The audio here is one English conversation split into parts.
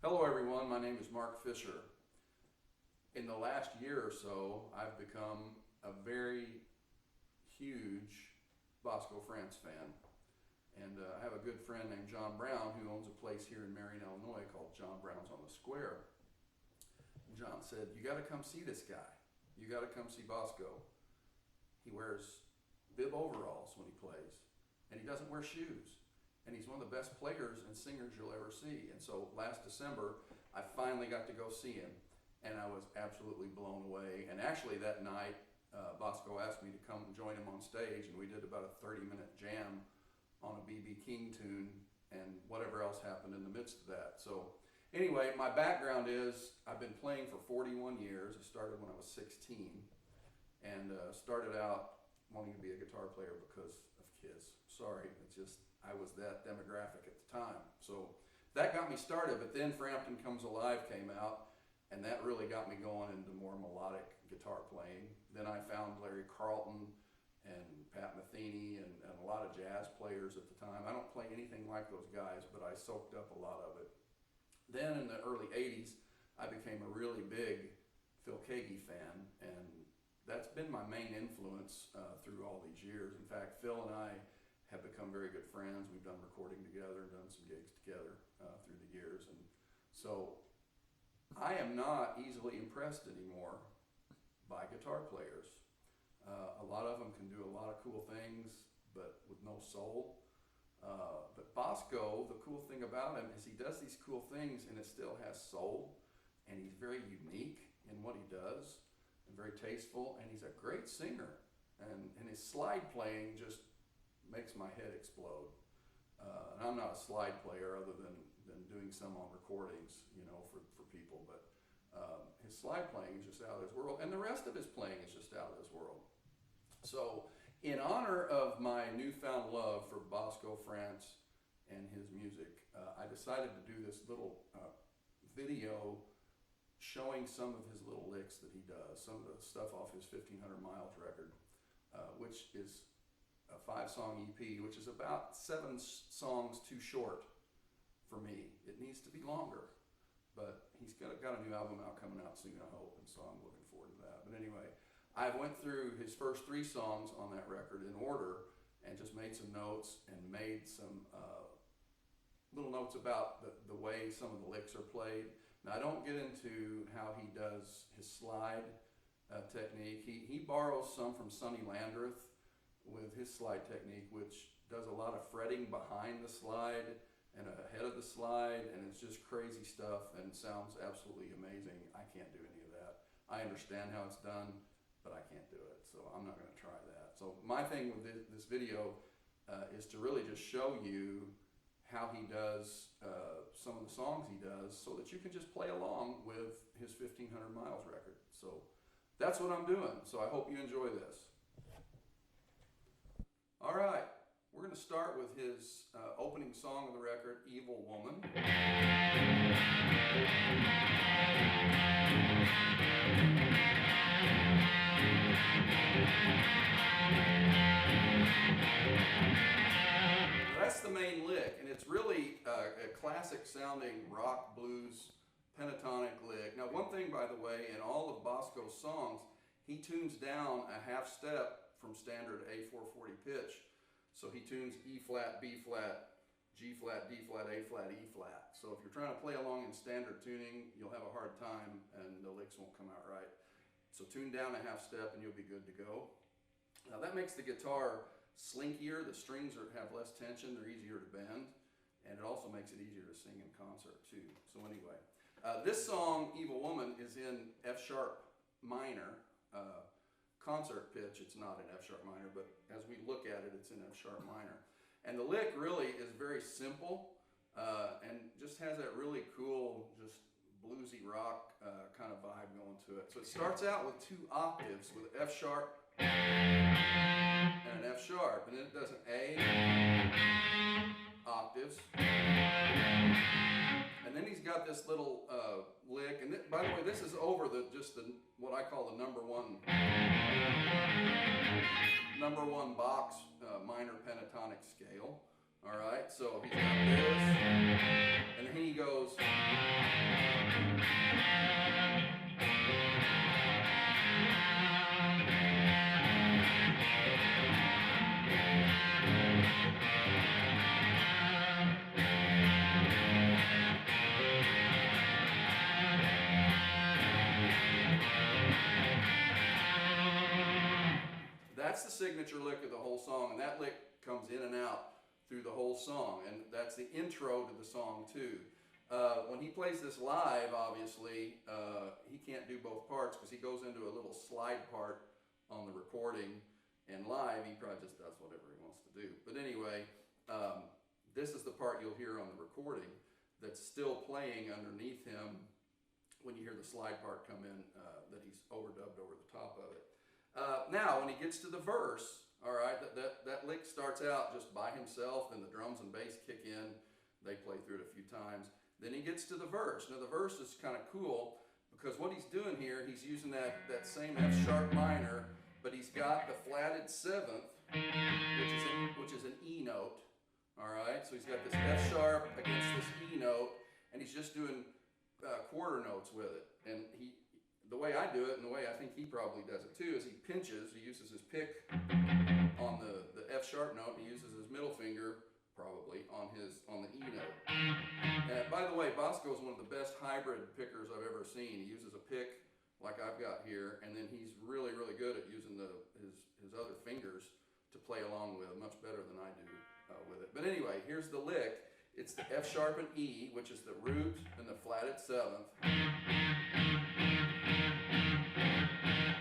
Hello everyone, my name is Mark Fisher. In the last year or so, I've become a very huge Boscoe France fan. And I have a good friend named John Brown who owns a place here in Marion, Illinois called John Brown's on the Square. And John said, you gotta come see this guy. You gotta come see Boscoe. He wears bib overalls when he plays, and he doesn't wear shoes. And he's one of the best players and singers you'll ever see. And so last December, I finally got to go see him, and I was absolutely blown away. And actually that night, Boscoe asked me to come and join him on stage, and we did about a 30-minute jam on a B.B. King tune and whatever else happened in the midst of that. So anyway, my background is I've been playing for 41 years. I started when I was 16 and started out wanting to be a guitar player because of Kiss. Sorry, it's just I was that demographic at the time. So that got me started, but then Frampton Comes Alive came out, and that really got me going into more melodic guitar playing. Then I found Larry Carlton and Pat Metheny and a lot of jazz players at the time. I don't play anything like those guys, but I soaked up a lot of it. Then in the early 80s, I became a really big Phil Keaggy fan, and that's been my main influence through all these years. In fact, Phil and I have become very good friends. We've done recording together and done some gigs together through the years. And so I am not easily impressed anymore by guitar players. A lot of them can do a lot of cool things, but with no soul. But Boscoe, the cool thing about him is he does these cool things and it still has soul, and he's very unique in what he does and very tasteful, and he's a great singer. And his slide playing just makes my head explode. And I'm not a slide player other than doing some on recordings, you know, for people, but his slide playing is just out of this world, and the rest of his playing is just out of this world. So in honor of my newfound love for Boscoe France and his music, I decided to do this little video showing some of his little licks that he does, some of the stuff off his 1,500 Miles record, which is a 5-song EP, which is about 7 songs too short for me. It needs to be longer, but he's got a new album out coming out soon, I hope, and so I'm looking forward to that. But anyway, I went through his first 3 songs on that record in order and just made some notes and made some little notes about the way some of the licks are played. Now, I don't get into how he does his slide technique. He borrows some from Sonny Landreth with his slide technique, which does a lot of fretting behind the slide and ahead of the slide, and it's just crazy stuff and sounds absolutely amazing. I can't do any of that. I understand how it's done, but I can't do it, so I'm not going to try that. So my thing with this video is to really just show you how he does some of the songs he does so that you can just play along with his 1,500 Miles record. So that's what I'm doing, so I hope you enjoy this. All right, we're going to start with his opening song of the record, Evil Woman. That's the main lick, and it's really a classic sounding rock blues pentatonic lick. Now, one thing, by the way, in all of Boscoe's songs, he tunes down a half step from standard A440 pitch. So he tunes E flat, B flat, G flat, D flat, A flat, E flat. So if you're trying to play along in standard tuning, you'll have a hard time and the licks won't come out right. So tune down a half step and you'll be good to go. Now that makes the guitar slinkier, the strings have less tension, they're easier to bend, and it also makes it easier to sing in concert too. So anyway, this song, Evil Woman, is in F sharp minor. Concert pitch, it's not in F sharp minor, but as we look at it, it's in F sharp minor. And the lick really is very simple and just has that really cool, just bluesy rock kind of vibe going to it. So it starts out with 2 octaves with F sharp and an F sharp, and then it does an A octaves. And then he's got this little lick, and by the way, this is over what I call the number one box minor pentatonic scale. All right, so he's got this, and then he goes. That's the signature lick of the whole song, and that lick comes in and out through the whole song, and that's the intro to the song too. When he plays this live, obviously, he can't do both parts because he goes into a little slide part on the recording, and live he probably just does whatever he wants to do. But anyway, this is the part you'll hear on the recording that's still playing underneath him when you hear the slide part come in, that he's overdubbed over the top of it. Now, when he gets to the verse, all right, that lick starts out just by himself, then the drums and bass kick in. They play through it a few times. Then he gets to the verse. Now, the verse is kind of cool because what he's doing here, he's using that same F sharp minor, but he's got the flatted seventh, which is an E note. All right, so he's got this F sharp against this E note, and he's just doing quarter notes with it. And the way I do it, and the way I think he probably does it too, is he pinches. He uses his pick on the F sharp note, and he uses his middle finger probably on the E note. By the way, Boscoe is one of the best hybrid pickers I've ever seen. He uses a pick like I've got here, and then he's really, really good at using his other fingers to play along with, much better than I do with it. But anyway, here's the lick. It's the F sharp and E, which is the root and the flatted seventh.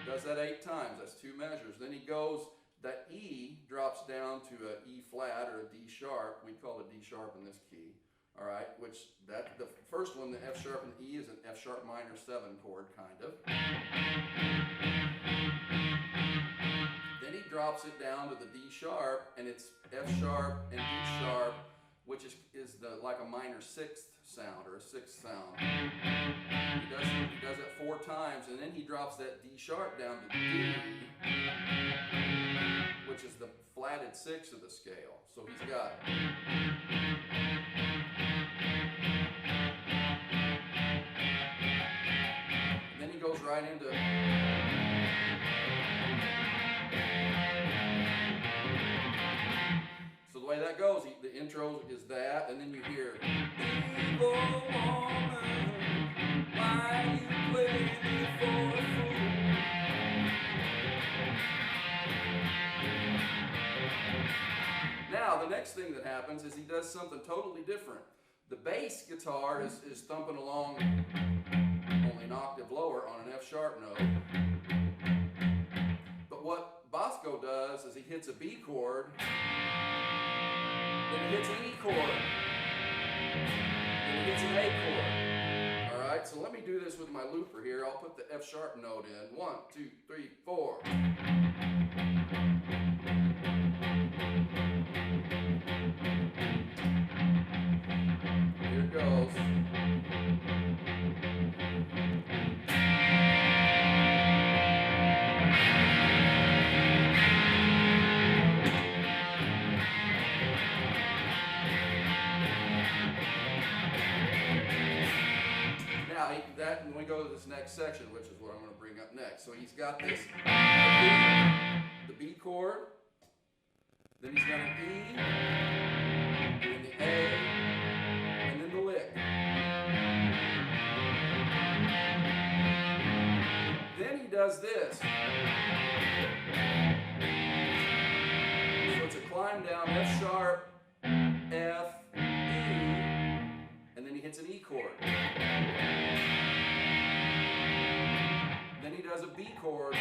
Does that 8 times. That's 2 measures. Then he goes, that E drops down to a E flat or a D sharp. We call it D sharp in this key. All right, which the first one, the F sharp and E, is an F sharp minor 7 chord, kind of. Then he drops it down to the D sharp, and it's F sharp and D sharp, which is like a minor 6th sound or a 6th sound. He does it 4 times, and then he drops that D sharp down to D, which is the flatted 6th of the scale. So he's got. And then he goes right into. So the way that goes, the intro is that, and then you hear. Evil woman, why you play me for a fool? Now, the next thing that happens is he does something totally different. The bass guitar is thumping along only an octave lower on an F sharp note. But what Boscoe does is he hits a B chord, then he hits an E chord, then he hits an A chord. All right, so let me do this with my looper here. I'll put the F sharp note in. 1, 2, 3, 4. Here it goes. When we go to this next section, which is what I'm going to bring up next. So he's got this, the B chord, then he's got an E, and the A, and then the lick. Then he does this. So it's a climb down F sharp, F, E, and then he hits an E chord. Then he does a B chord,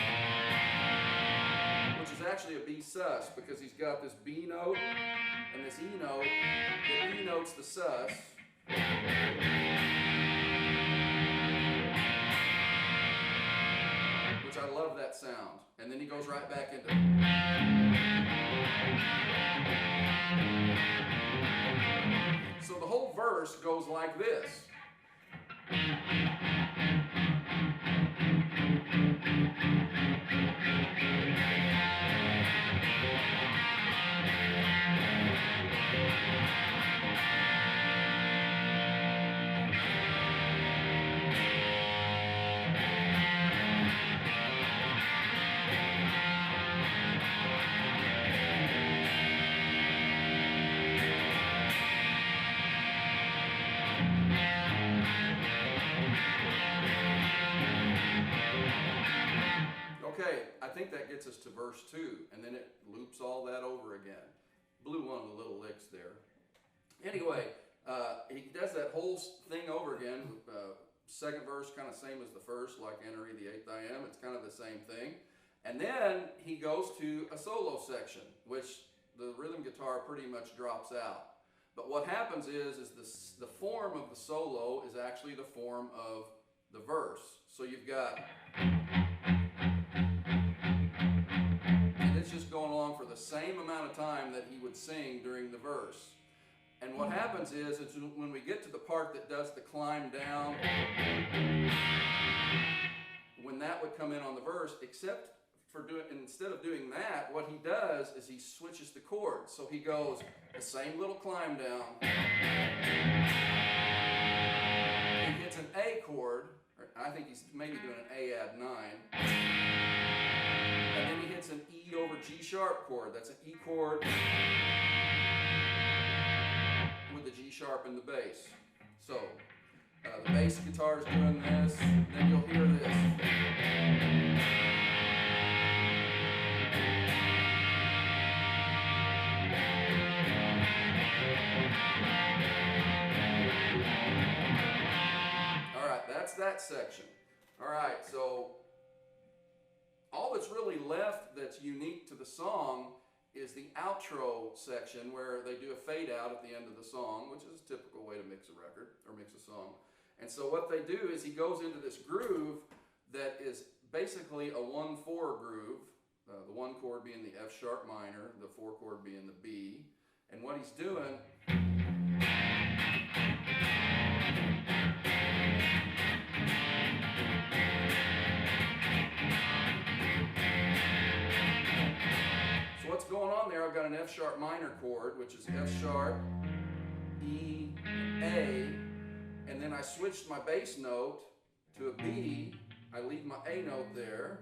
which is actually a B sus, because he's got this B note and this E note. The E note's the sus. Which I love that sound. And then he goes right back into. So the whole verse goes like this. Okay, I think that gets us to verse 2, and then it loops all that over again. Blew one of the little licks there. Anyway, he does that whole thing over again. Second verse kind of same as the first, like enter ye the eighth I am. It's kind of the same thing. And then he goes to a solo section, which the rhythm guitar pretty much drops out. But what happens is the form of the solo is actually the form of the verse. So you've got, and it's just going along for the same amount of time that he would sing during the verse. And what happens is it's when we get to the part that does the climb down, when that would come in on the verse, except for instead of doing that, what he does is he switches the chords. So he goes the same little climb down. He hits an A chord, or I think he's maybe doing an A add 9. And then he hits an E over G sharp chord. That's an E chord with the G sharp in the bass. So the bass guitar is doing this, then you'll hear this. That section. All right, so all that's really left that's unique to the song is the outro section where they do a fade out at the end of the song, which is a typical way to mix a record or mix a song. And so what they do is he goes into this groove that is basically a 1-4 groove, the 1 chord being the F sharp minor, the 4 chord being the B. And what he's doing, what's going on there, I've got an F sharp minor chord, which is F sharp, E, A, and then I switched my bass note to a B, I leave my A note there,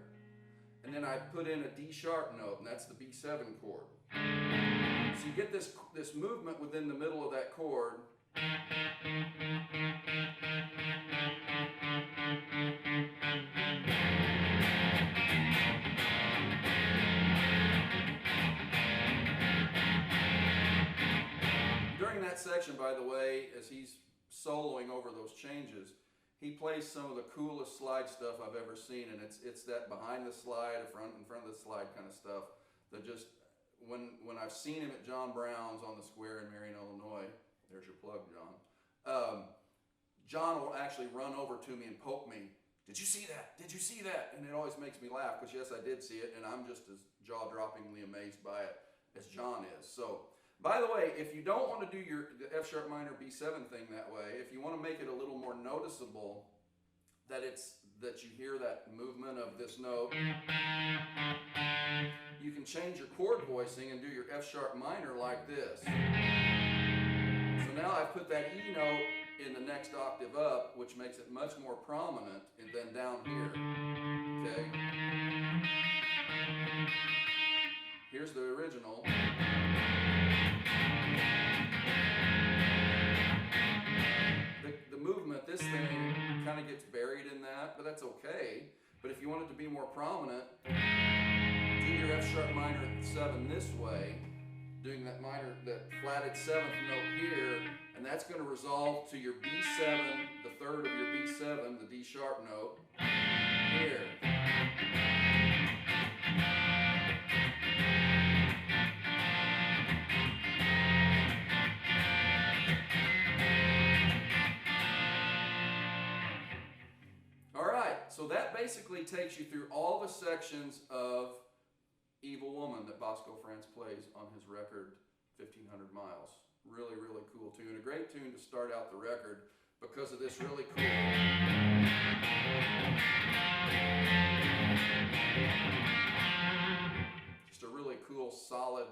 and then I put in a D sharp note, and that's the B7 chord. So you get this movement within the middle of that chord. Section, by the way, as he's soloing over those changes, he plays some of the coolest slide stuff I've ever seen, and it's that behind the slide, in front of the slide kind of stuff that just, when I've seen him at John Brown's on the square in Marion, Illinois, there's your plug, John, John will actually run over to me and poke me, did you see that? Did you see that? And it always makes me laugh, because yes, I did see it, and I'm just as jaw-droppingly amazed by it as John is. So, by the way, if you don't want to do the F sharp minor B7 thing that way, if you want to make it a little more noticeable that you hear that movement of this note, you can change your chord voicing and do your F sharp minor like this. So now I've put that E note in the next octave up, which makes it much more prominent than down here. Okay? Here's the original. The movement, this thing kind of gets buried in that, but that's okay. But if you want it to be more prominent, do your F sharp minor 7 this way, doing that flatted 7th note here, and that's going to resolve to your B7, the third of your B7, the D sharp note, here. So that basically takes you through all the sections of Evil Woman that Boscoe France plays on his record, 1,500 Miles. Really, really cool tune. A great tune to start out the record because of this really cool. Just a really cool, solid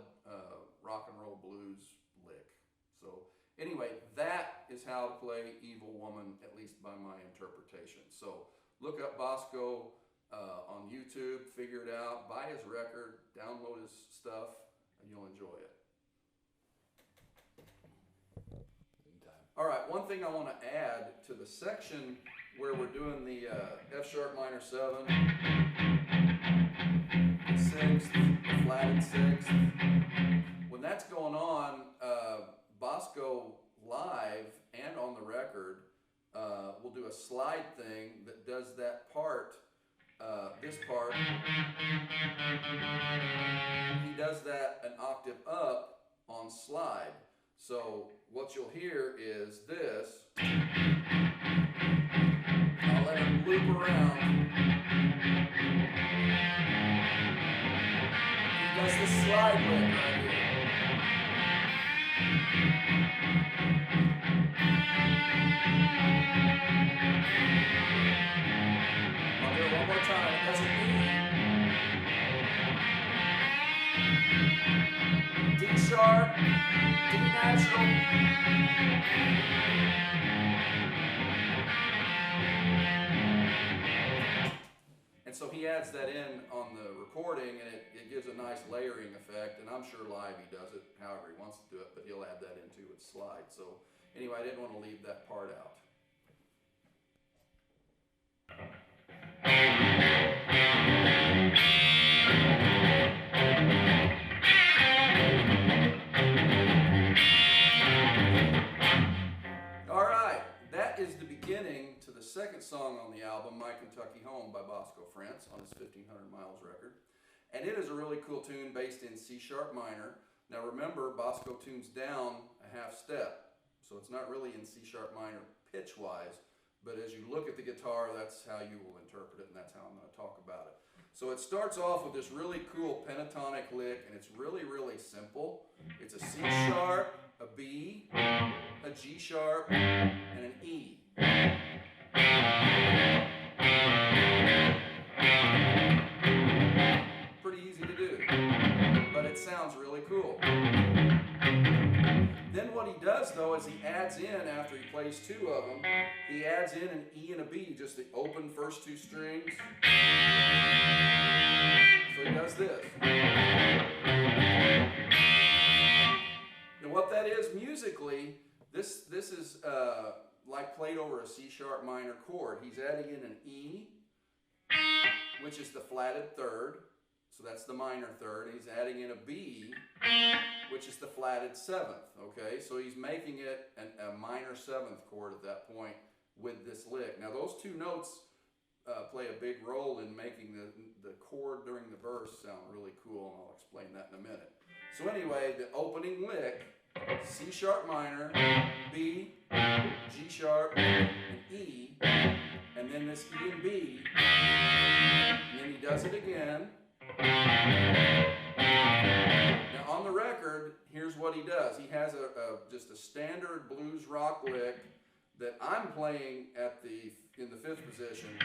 rock and roll blues lick. So anyway, that is how to play Evil Woman, at least by my interpretation. So look up Boscoe on YouTube, figure it out, buy his record, download his stuff, and you'll enjoy it. Anytime. All right, one thing I want to add to the section where we're doing the F sharp minor 7, the 6th, the flatted 6th. When that's going on, Boscoe live and on the record will do a slide thing that does that part, this part. He does that an octave up on slide. So what you'll hear is this. I'll let him loop around. He does the slide lick right here. I'll do it one more time. It does an E. D sharp, D natural. And so he adds that in on the recording, and it gives a nice layering effect, and I'm sure live he does it however he wants to do it, but he'll add that into its slide. So anyway, I didn't want to leave that part out. All right, that is the beginning to the second song on the album, My Kentucky Home by Boscoe France, on his 1500 Miles record. And it is a really cool tune based in C sharp minor. Now remember, Boscoe tunes down a half step, so it's not really in C sharp minor pitch-wise, but as you look at the guitar, that's how you will interpret it, and that's how I'm going to talk about it. So it starts off with this really cool pentatonic lick, and it's really, really simple. It's a C sharp, a B, a G sharp, and an E. Pretty easy to do, but it sounds really cool. Then what he does, though, is he adds in, after he plays two of them, he adds in an E and a B, just the open first two strings. So he does this. Now what that is musically, this is like played over a C sharp minor chord. He's adding in an E, which is the flatted third, so that's the minor third. He's adding in a B, which is the flatted seventh, okay? So he's making it a minor seventh chord at that point with this lick. Now those two notes play a big role in making the chord during the verse sound really cool, and I'll explain that in a minute. So anyway, the opening lick, C sharp minor, B, G sharp, and E, and then this E and B, and then he does it again. Now on the record, here's what he does. He has just a standard blues rock lick that I'm playing in the fifth position.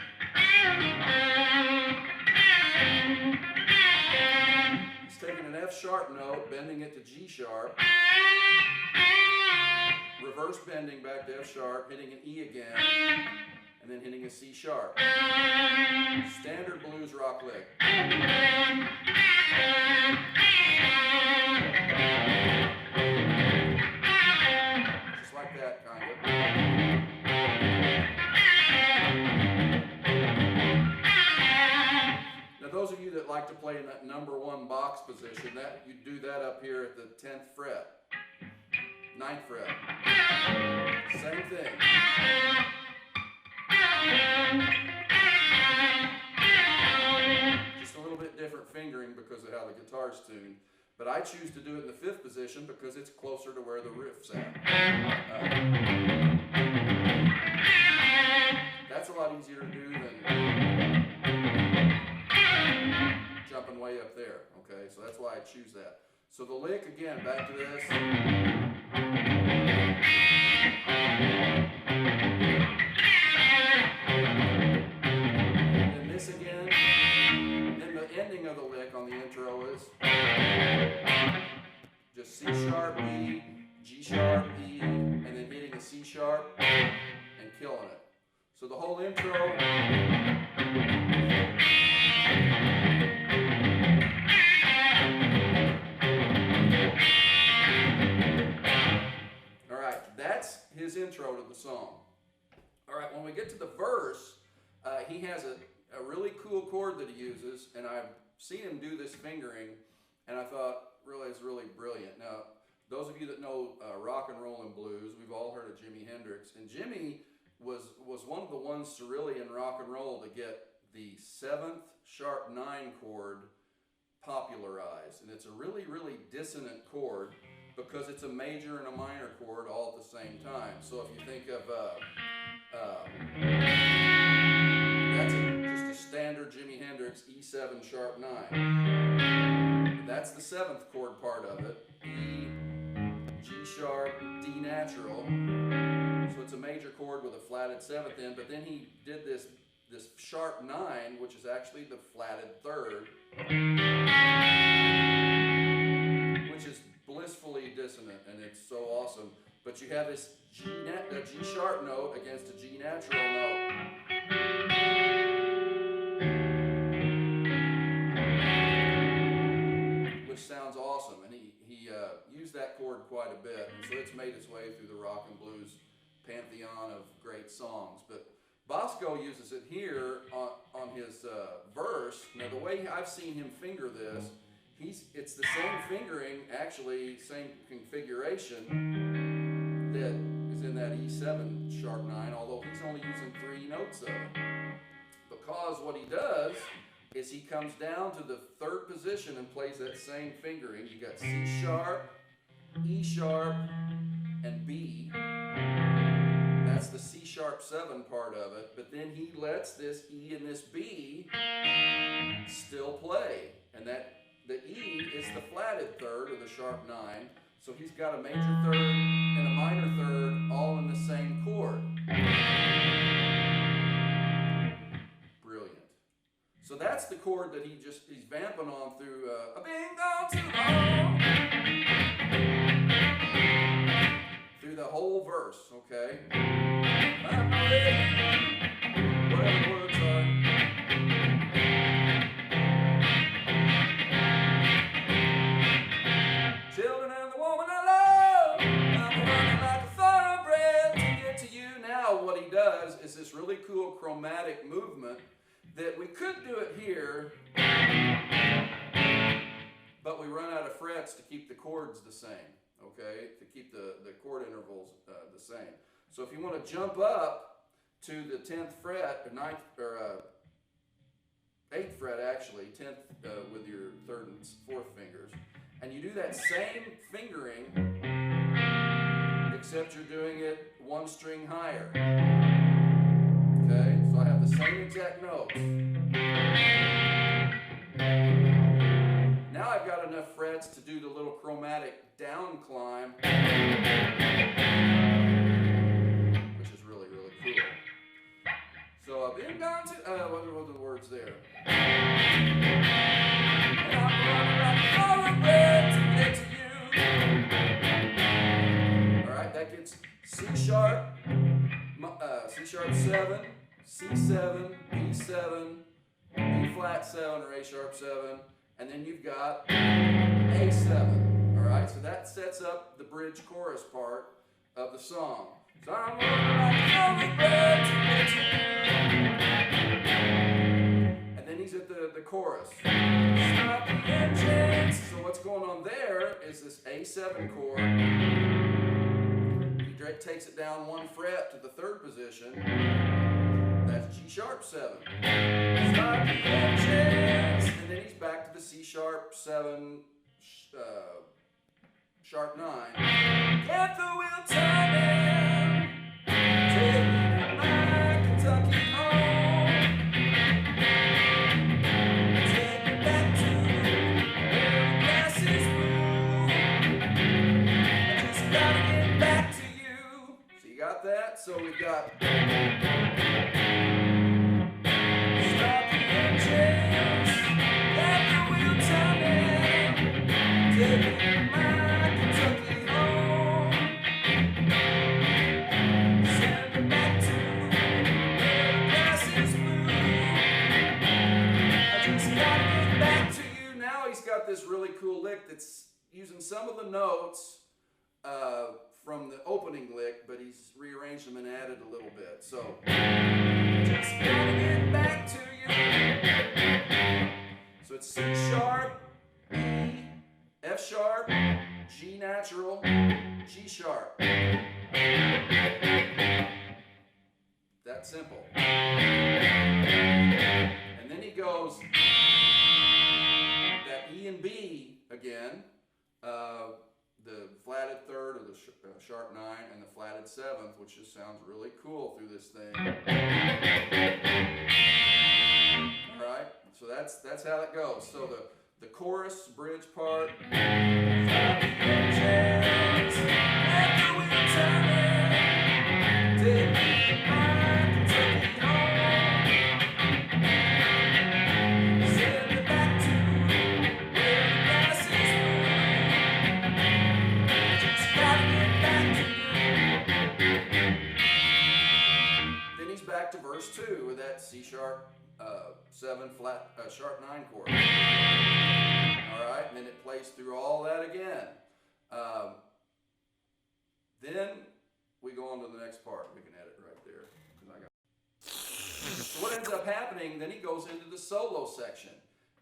He's taking an F sharp note, bending it to G sharp, reverse bending back to F sharp, hitting an E again, and then hitting a C sharp. Standard blues rock lick. Just like that, kind of. Now those of you that like to play in that number one box position, that you do that up here at the 10th fret. 9th fret. Same thing. Just a little bit different fingering because of how the guitar's tuned. But I choose to do it in the fifth position because it's closer to where the riff's at. That's a lot easier to do than jumping way up there. Okay, so that's why I choose that. So the lick, again, back to this. And then this again. And then the ending of the lick on the intro is just C sharp, E, G sharp, E, and then hitting a C sharp and killing it. So the whole intro. All right, that's his intro to the song. All right, when we get to the verse, he has a really cool chord that he uses, and I've seen him do this fingering, and I thought, really, it's really brilliant. Now, those of you that know rock and roll and blues, we've all heard of Jimi Hendrix, and Jimmy was one of the ones to really in rock and roll to get the 7th sharp 9 chord popularized, and it's a really, really dissonant chord because it's a major and a minor chord all at the same time. So if you think of that's just a standard Jimi Hendrix E7 sharp 9. That's the 7th chord part of it. E, G sharp, D natural. So it's a major chord with a flatted 7th in, but then he did this sharp 9, which is actually the flatted 3rd, which is blissfully dissonant, and it's so awesome. But you have this G sharp note against a G natural note. Which sounds awesome, and he used that chord quite a bit, and so it's made its way through the rock and blues pantheon of great songs. But Boscoe uses it here on his verse. Now, the way I've seen him finger this, it's the same fingering, actually, same configuration that is in that E7 sharp 9, although he's only using 3 notes of it. Because what he does is he comes down to the 3rd position and plays that same fingering. You got C sharp, E sharp, and B. That's the C sharp 7 part of it, but then he lets this E and this B still play, and that the E is the flatted 3rd of the sharp 9, so he's got a major 3rd and a minor 3rd all in the same chord. Brilliant. So that's the chord that he's vamping on through I've been gone too long. Through the whole verse, okay? I'm ready, whatever the words are. Children and the woman I love, I'm running like a thoroughbred to get to you. Now what he does is this really cool chromatic movement that we could do it here, but we run out of frets to keep the chords the same. Okay, to keep the chord intervals the same. So if you want to jump up to the 10th fret, or 9th, or 8th fret actually, 10th with your 3rd and 4th fingers, and you do that same fingering, except you're doing it 1 string higher. Okay, so I have the same exact notes. Now I've got enough frets to do the little chromatic down climb, which is really, really cool. So I've been down to, what are the words there? And I'm running like a thoroughbred to get to you. All right, that gets C sharp 7, C7, B7, B flat 7 or A sharp 7, and then you've got A7. Alright, so that sets up the bridge chorus part of the song. So I'm running like and then he's at the chorus. Stop the engines. So what's going on there is this A7 chord. He takes it down 1 fret to the 3rd position. That's G sharp 7. Stop the engines. And then he's back to the C sharp 7, sharp 9. Get the wheel turning. Take me to my Kentucky home. Take me back to where the grass is blue. I just gotta get back to you. So you got that? So we got stop the engines. Get the wheel turning. Take me to my Kentucky home. Send me back to where the grass is blue. I just gotta get back to you. Now he's got this really cool lick that's using some of the notes from the opening lick, but he's rearranged them and added a little bit. So, just gotta get back to you. So it's C sharp, E, F sharp, G natural, G sharp. That simple. And then he goes that E and B again, the flatted third of the sharp 9 and the flatted 7th, which just sounds really cool through this thing. All right, so that's how it goes. So the chorus bridge part. Back to verse 2 with that C sharp 7 flat sharp 9 chord. All right, and then it plays through all that again. Then we go on to the next part. We can edit right there. So what ends up happening? Then he goes into the solo section,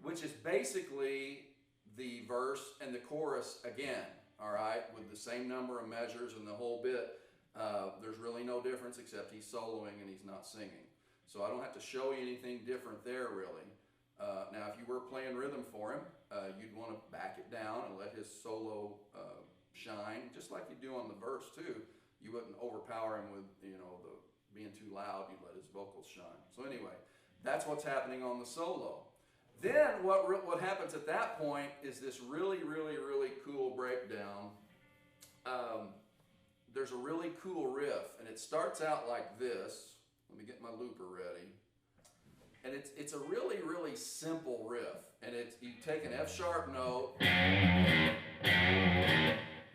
which is basically the verse and the chorus again. All right, with the same number of measures and the whole bit. There's really no difference except he's soloing and he's not singing. So I don't have to show you anything different there really. Now if you were playing rhythm for him, you'd want to back it down and let his solo shine, just like you do on the verse too. You wouldn't overpower him with, the being too loud, you'd let his vocals shine. So anyway, that's what's happening on the solo. Then what happens at that point is this really, really, really cool breakdown. There's a really cool riff, and it starts out like this. Let me get my looper ready. And it's a really, really simple riff. And you take an F sharp note, you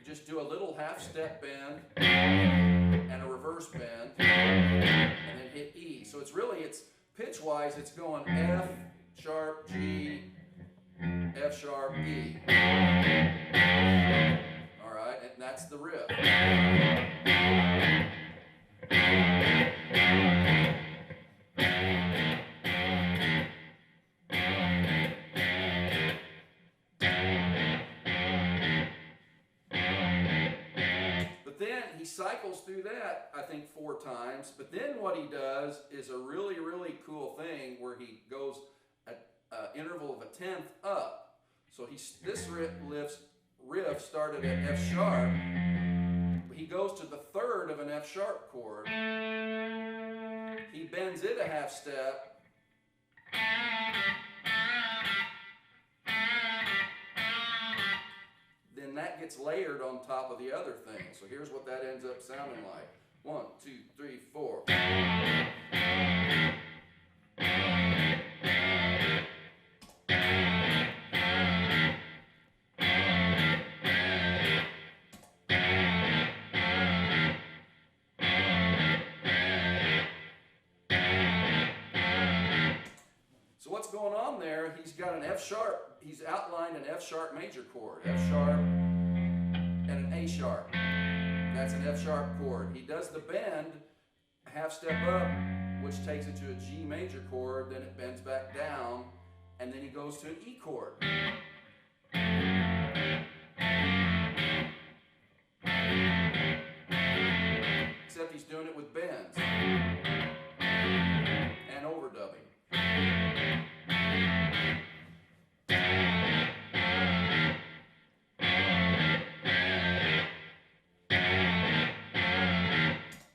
just do a little half step bend and a reverse bend, and then hit E. So it's pitch-wise, it's going F sharp, G, F sharp, E. All right, and that's the riff. But then he cycles through that, I think, 4 times. But then what he does is a really, really cool thing where he goes at an interval of a 10th up. So this riff started at F sharp. He goes to the 3rd of an F sharp chord. He bends it a half step. Then that gets layered on top of the other thing. So here's what that ends up sounding like. 1, 2, 3, 4. Going on there, he's got an F sharp, he's outlined an F sharp major chord, F sharp and an A sharp. That's an F sharp chord. He does the bend, half step up, which takes it to a G major chord, then it bends back down, and then he goes to an E chord. Except he's doing it with bends and overdubbing.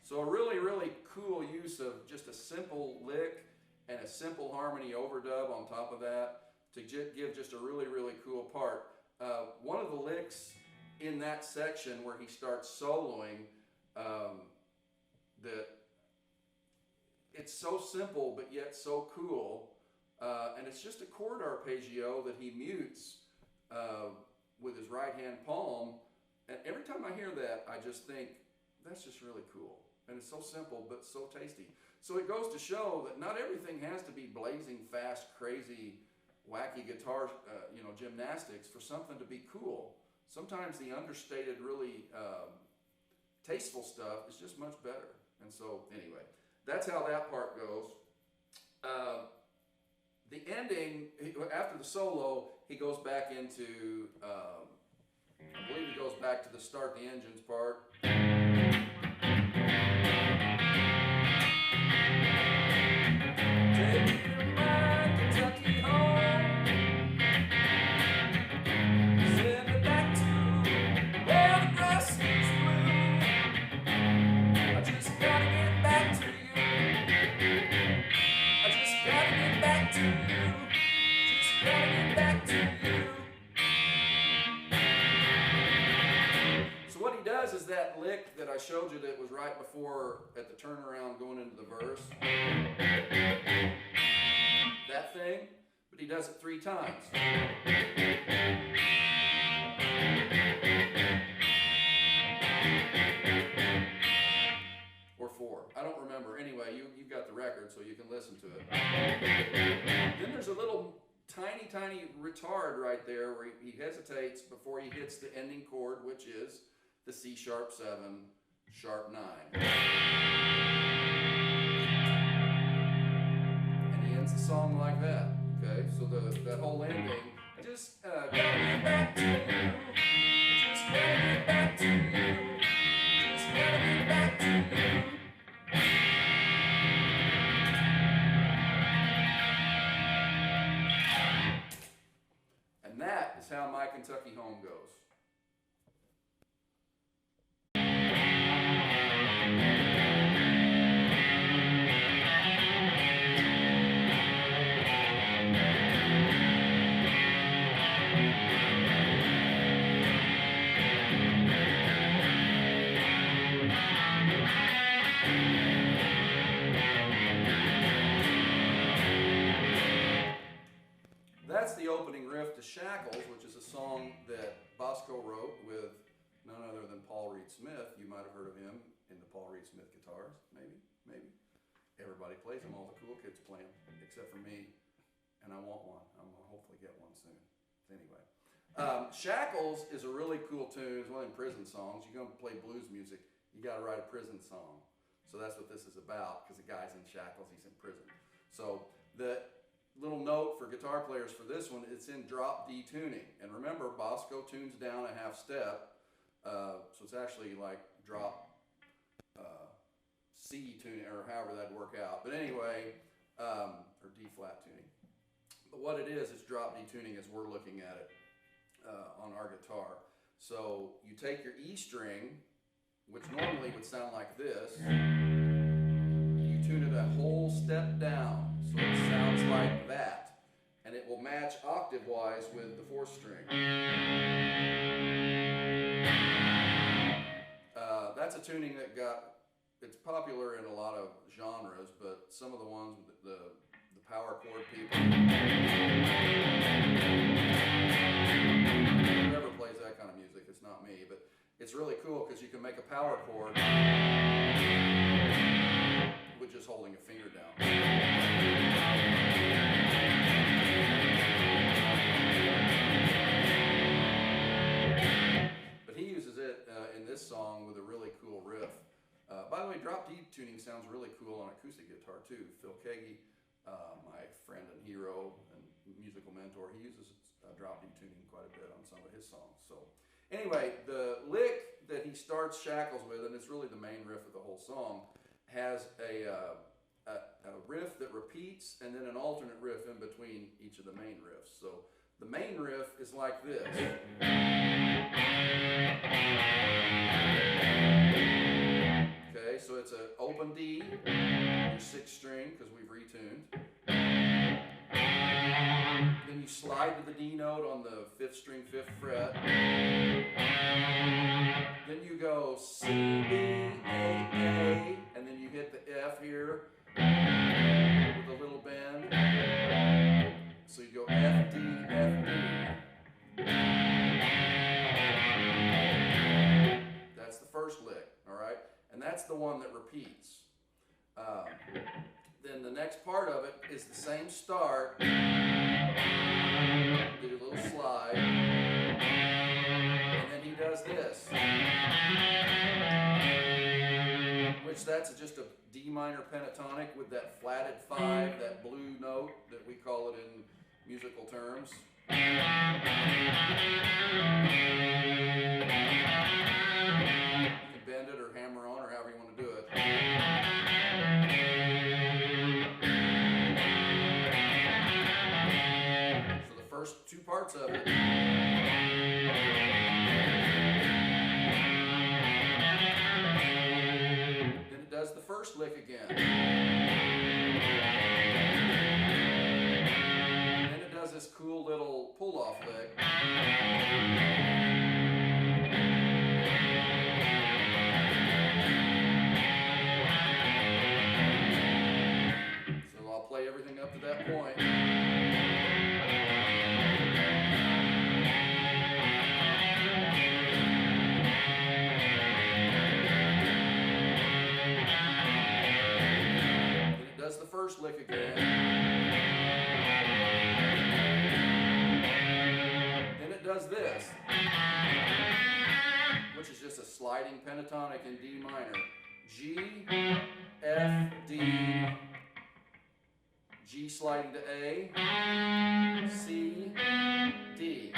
So a really, really cool use of just a simple lick and a simple harmony overdub on top of that to give just a really, really cool part. One of the licks in that section where he starts soloing, it's so simple but yet so cool, and it's just a chord arpeggio that he mutes with his right hand palm, and every time I hear that I just think that's just really cool, and it's so simple but so tasty. So it goes to show that not everything has to be blazing fast, crazy, wacky guitar gymnastics for something to be cool. Sometimes the understated, really tasteful stuff is just much better. And so anyway, that's how that part goes. The ending, after the solo, he goes back into, I believe he goes back to the start the engines part. Take me to my Kentucky home. Send me back to where the grass is blue. I just gotta get back to you. I just gotta get back to you. Just gotta get back to you. So what he does is that lick that I showed you that was right before at the turnaround going into the verse. That thing, but he does it 3 times. Or 4. I don't remember. Anyway, you've got the record, so you can listen to it. Then there's a little tiny retard right there where he hesitates before he hits the ending chord, which is the C sharp 7, sharp 9. And he ends the song like that. Okay, so that whole ending, I just gotta get back to you. Just gotta get back to you. Just gotta get back to you. And that is how My Kentucky Home goes. That's the opening riff to Shackles, which is a song that Boscoe wrote with none other than Paul Reed Smith. You might have heard of him in the Paul Reed Smith guitars, maybe. Everybody plays them, all the cool kids play them, except for me, and I want one. I'm going to hopefully get one soon. Anyway, Shackles is a really cool tune. It's one of them prison songs. You're going to play blues music, you got to write a prison song. So that's what this is about, because the guy's in shackles, he's in prison. So the little note for guitar players for this one, it's in drop D tuning. And remember, Boscoe tunes down a half step, so it's actually like drop C tuning, or however that'd work out. But anyway, or D flat tuning. But what it is, it's drop D tuning as we're looking at it on our guitar. So you take your E string, which normally would sound like this, you tune it a whole step down, so it sounds like that, and it will match octave-wise with the 4th string. That's a tuning that it's popular in a lot of genres, but some of the ones with the power chord people, whoever plays that kind of music, it's not me, but it's really cool because you can make a power chord with just holding a finger down. But he uses it in this song with a really cool riff. By the way, drop D tuning sounds really cool on acoustic guitar too. Phil Kagi, my friend and hero and musical mentor, he uses drop D tuning quite a bit on some of his songs. So anyway, the lick that he starts Shackles with, and it's really the main riff of the whole song, has a riff that repeats and then an alternate riff in between each of the main riffs. So the main riff is like this. Okay, so it's an open D, your 6th string, because we've retuned. Then you slide to the D note on the 5th string, 5th fret. Then you go C, B, A, A, and then you hit the F here with a little bend. So you go F, D, F, D. That's the first lick, all right? And that's the one that repeats. Then the next part of it is the same start. Do a little slide. And then he does this. which that's just a D minor pentatonic with that flatted 5, that blue note that we call it in musical terms. You can bend it or hammer on or however you want to do it. So the first two parts of it. Then it does the first lick again. Then it does this cool little pull-off lick. So I'll play everything up to that point. The first lick again. Then it does this, which is just a sliding pentatonic in D minor. G, F, D, G sliding to A, C, D.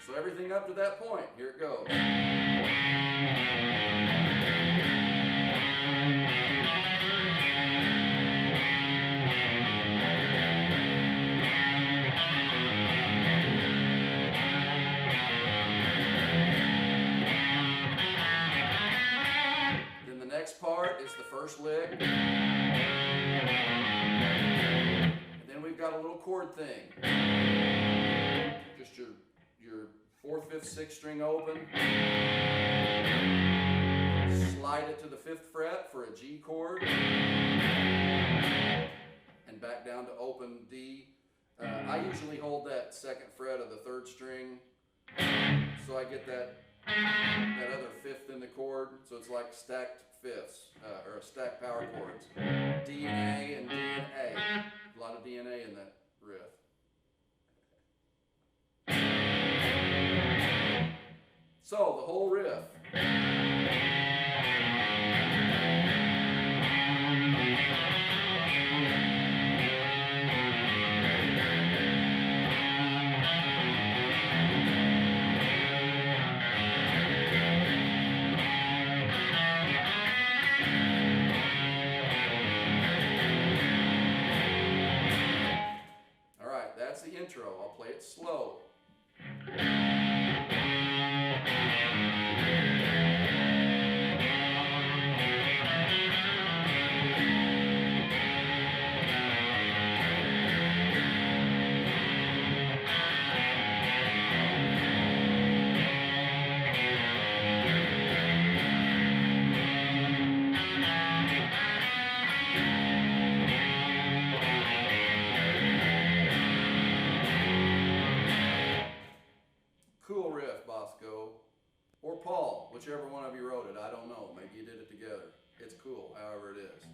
So everything up to that point, here it goes. Then the next part is the first lick. And then we've got a little chord thing. Just your 4th, 5th, 6th string open. Slide it to the 5th fret for a G chord. And back down to open D. I usually hold that 2nd fret of the 3rd string. So I get that other 5th in the chord. So it's like stacked 5ths, or stacked power chords. D and A and D and A. A lot of D and A in that riff. So, the whole riff. All right, that's the intro. I'll play it slow. Cool riff, Boscoe. Or Paul, whichever one of you wrote it. I don't know. Maybe you did it together. It's cool, however it is.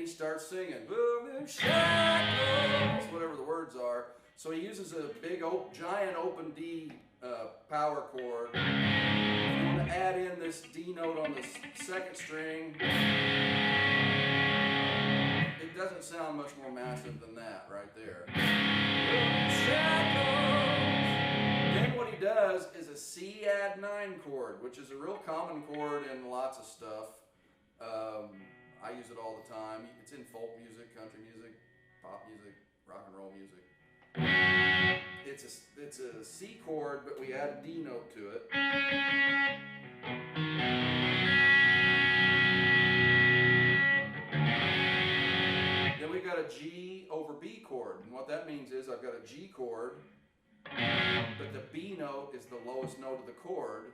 Starts singing, boom, shackles, whatever the words are. So he uses a big, giant open D power chord. If you want to add in this D note on the 2nd string, it doesn't sound much more massive than that right there. Shackles. Then what he does is a C add 9 chord, which is a real common chord in lots of stuff. I use it all the time. It's in folk music, country music, pop music, rock and roll music. It's a C chord, but we add a D note to it. Then we got a G over B chord. And what that means is I've got a G chord, but the B note is the lowest note of the chord.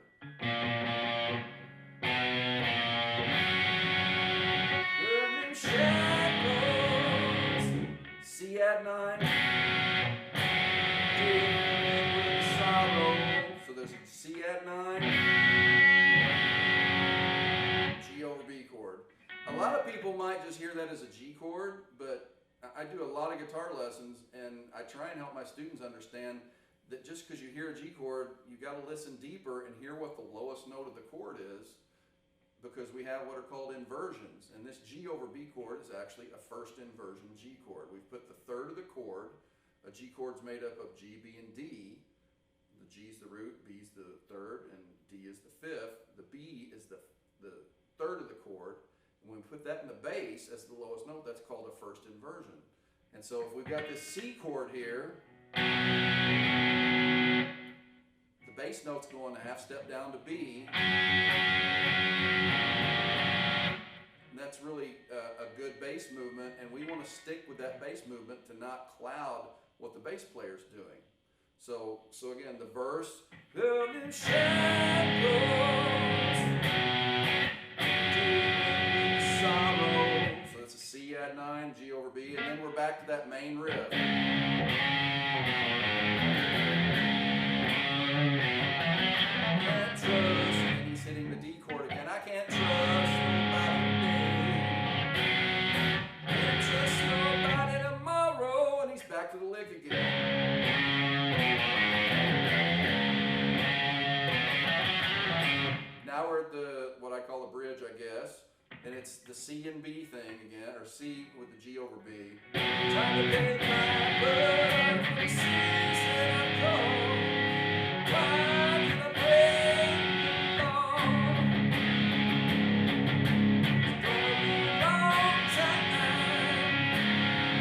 might just hear that as a G chord, but I do a lot of guitar lessons, and I try and help my students understand that just because you hear a G chord, you got to listen deeper and hear what the lowest note of the chord is, because we have what are called inversions. And this G over B chord is actually a first inversion G chord. We've put the third of the chord. A G chord's made up of G, B, and D. The G's the root, B's the third, and D is the fifth. The B is the third of the chord. And when we put that in the bass as the lowest note, that's called a first inversion. And so if we've got this C chord here, the bass note's going a half step down to B. And that's really a good bass movement, and we want to stick with that bass movement to not cloud what the bass player's doing. So again, the verse, building shackles, sorrow. So it's a C add 9, G over B, and then we're back to that main riff. Can't trust, and he's hitting the D chord again. I can't trust nobody today. Can't trust nobody tomorrow, and he's back to the lick again. Now we're at what I call a bridge, I guess, and it's the C and B thing again, or C with the G over B. Trying to pay my blood for the seas that I've gone. Why did I break the law? It's gonna be a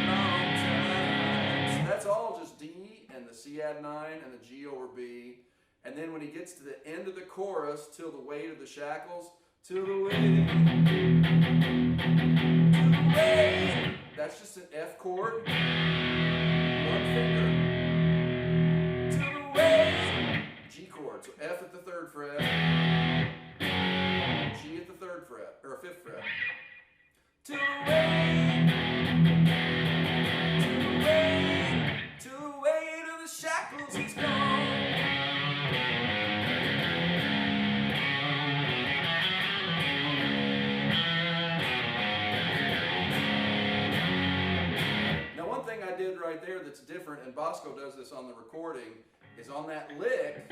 long time. So that's all just D and the C add 9 and the G over B. And then when he gets to the end of the chorus, till the weight of the shackles, till the weight, that's just an F chord, one finger, till the weight, G chord, so F at the 3rd fret, G at the 3rd fret, or 5th fret, till the weight, till the weight of the shackles is gone. I did right there that's different, and Boscoe does this on the recording, is on that lick,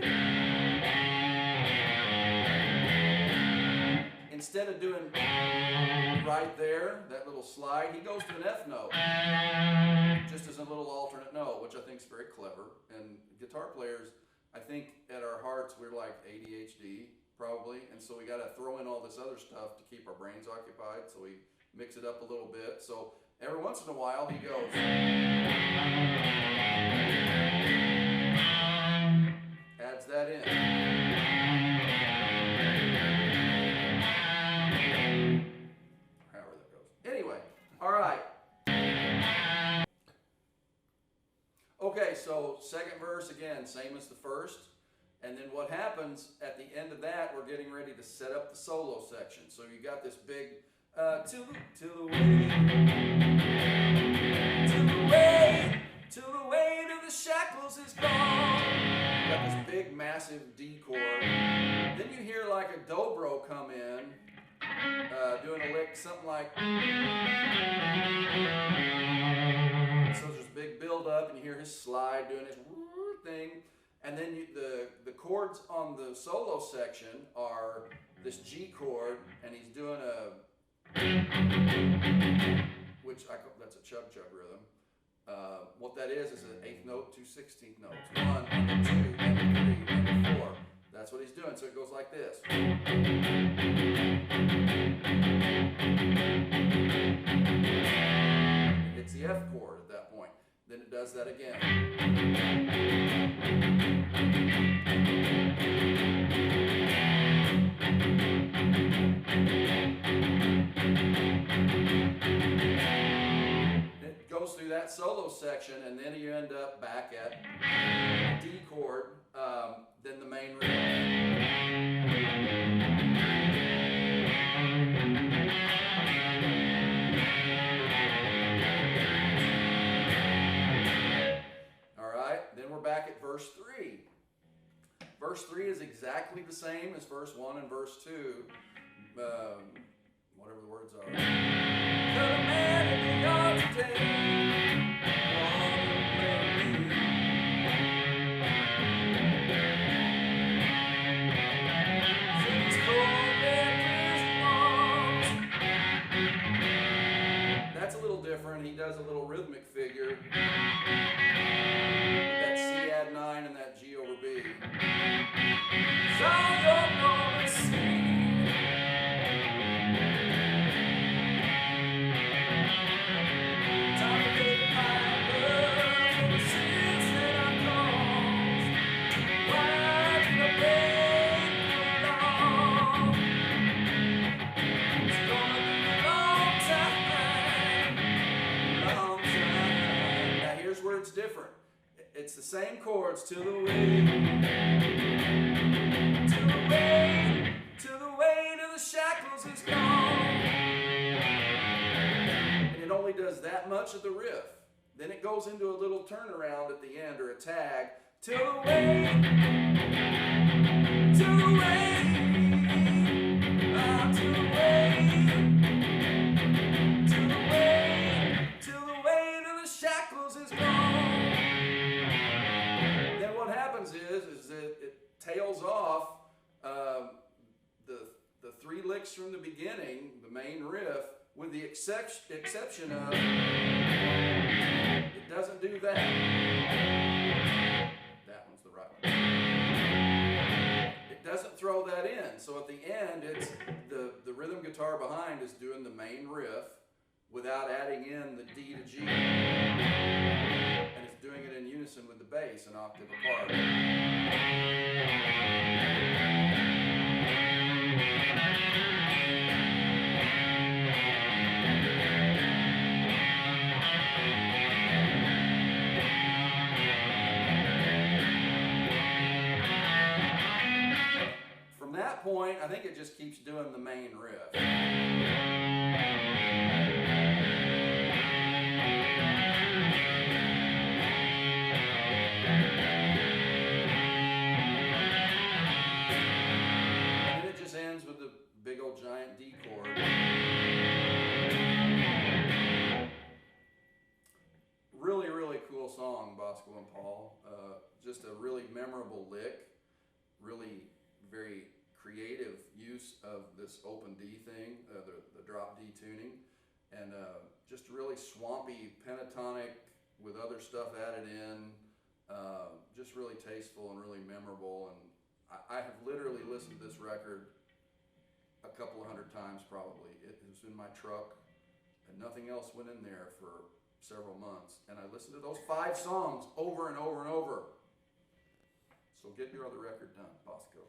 instead of doing right there, that little slide, he goes to an F note, just as a little alternate note, which I think is very clever. And guitar players, I think at our hearts, we're like ADHD, probably, and so we got to throw in all this other stuff to keep our brains occupied, so we mix it up a little bit. So every once in a while, he goes, adds that in. However that goes. Anyway, all right. Okay, so second verse again, same as the first. And then what happens at the end of that, we're getting ready to set up the solo section. So you got this big, till the weight of the shackles is gone. You got this big, massive D chord. Then you hear like a dobro come in, doing a lick, something like. So there's this big build up, and you hear his slide doing his thing. And then the chords on the solo section are this G chord, and he's doing that's a chug chug rhythm. What that is an 8th note, 2 16th notes. 1, and then 2, and then 3, and then 4. That's what he's doing. So it goes like this. It's the F chord at that point. Then it does that again. It goes through that solo section, and then you end up back at D chord, then the main riff. Back at verse 3. Verse 3 is exactly the same as verse 1 and verse 2. Whatever the words are. That's a little different. He does a little rhythmic figure with that C add 9 and that G over B. So you're gonna see. Time to pay the piper for the sins that I've caused. Why did I break the law? It's gonna be a long time. Now here's where it's different. It's the same chords to the way, to the way, to the way to the shackles is gone. And it only does that much of the riff. Then it goes into a little turnaround at the end or a tag. To the way, to the way, to the way, to the way, to the way to the shackles is gone. Then what happens is that it tails off the three licks from the beginning, the main riff, with the exception of it doesn't do that. That one's the right one. It doesn't throw that in. So at the end, it's the rhythm guitar behind is doing the main riff without adding in the D to G. And it's doing it in unison with the bass, an octave apart. From that point, I think it just keeps doing the main riff. And it just ends with the big old giant D chord. Really, really cool song, Boscoe and Paul. Just a really memorable lick. Really very creative use of this open D thing, the drop D tuning, and just really swampy pentatonic with other stuff added in, just really tasteful and really memorable. And I have literally listened to this record a couple of hundred times probably. It was in my truck and nothing else went in there for several months, and I listened to those 5 songs over and over and over. So get your other record done, Boscoe.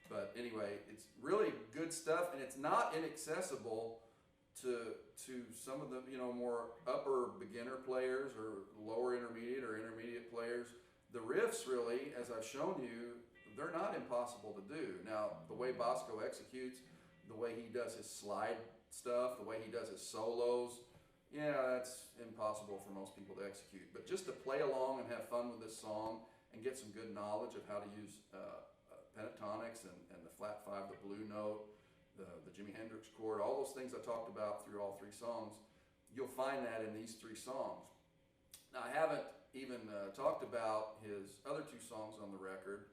But anyway, it's really good stuff, and it's not inaccessible to some of the more upper beginner players or lower intermediate or intermediate players. The riffs really, as I've shown you, they're not impossible to do. Now, the way Boscoe executes, the way he does his slide stuff, the way he does his solos, yeah, that's impossible for most people to execute. But just to play along and have fun with this song and get some good knowledge of how to use pentatonics and the flat 5, the blue note, the Jimi Hendrix chord, all those things I talked about through all 3 songs, you'll find that in these 3 songs. Now, I haven't even talked about his other 2 songs on the record.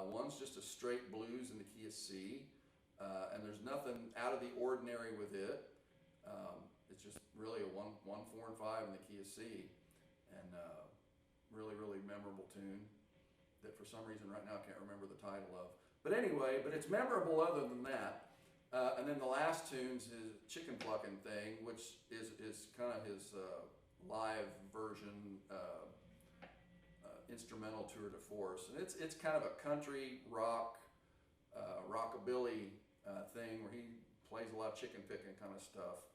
One's just a straight blues in the key of C, and there's nothing out of the ordinary with it. It's just really a 1, 4, and 5 in the key of C, and really, really memorable tune that for some reason right now I can't remember the title of. But anyway, but it's memorable other than that. And then the last tune's his chicken plucking thing, which is kind of his live version instrumental tour de force. And it's kind of a country rock, rockabilly thing where he plays a lot of chicken picking kind of stuff,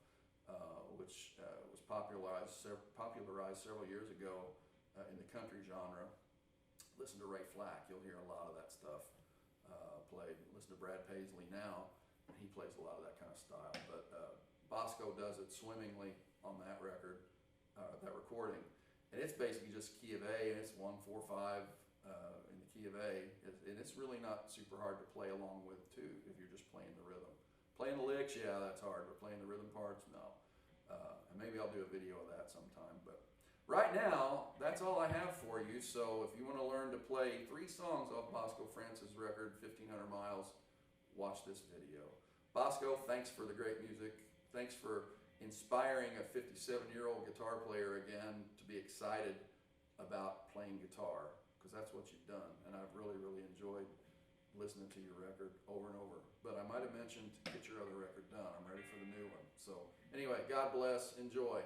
which was popularized several years ago in the country genre. Listen to Ray Flack, you'll hear a lot of that stuff played. Listen to Brad Paisley now, and he plays a lot of that kind of style. But Boscoe does it swimmingly on that record, that recording. And it's basically just key of A, and it's 1, 4, 5 in the key of A. And it's really not super hard to play along with, too, if you're just playing the rhythm. Playing the licks, yeah, that's hard, but playing the rhythm parts, no. And maybe I'll do a video of that sometime. But right now, that's all I have for you. So if you want to learn to play 3 songs off Boscoe France's record, 1,500 Miles, watch this video. Boscoe, thanks for the great music. Thanks for inspiring a 57-year-old guitar player again to be excited about playing guitar, because that's what you've done. And I've really, really enjoyed listening to your record over and over. But I might have mentioned, get your other record done. I'm ready for the new one. So anyway, God bless. Enjoy.